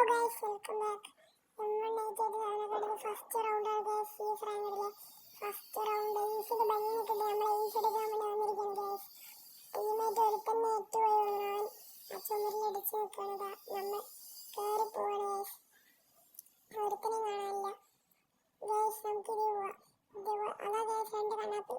Guys, welcome back. First round ആണ് guys. ഈ ഫ്രാങ്കിലെ first round ഈസിഡ് ഭംഗിയൊക്കെ നമ്മൾ ഈസിഡ് വേണ്ടി വന്നിരിക്കുന്നു ഗൈസ്. ടീമേറ്റ് ഒരുത്തന്നെ ഏറ്റുപോയി വന്നാൽ ആ ചുമരിലടിച്ച് നിൽക്കണതാ. നമ്മൾ കയറി പോവാണ് ഗൈസ്. ഒരുത്തനെ കാണാനില്ല ഗൈസ്. നമുക്കിത് പോവാം. അതാ ഗൈസ് രണ്ട് കണ്ണാപ്പി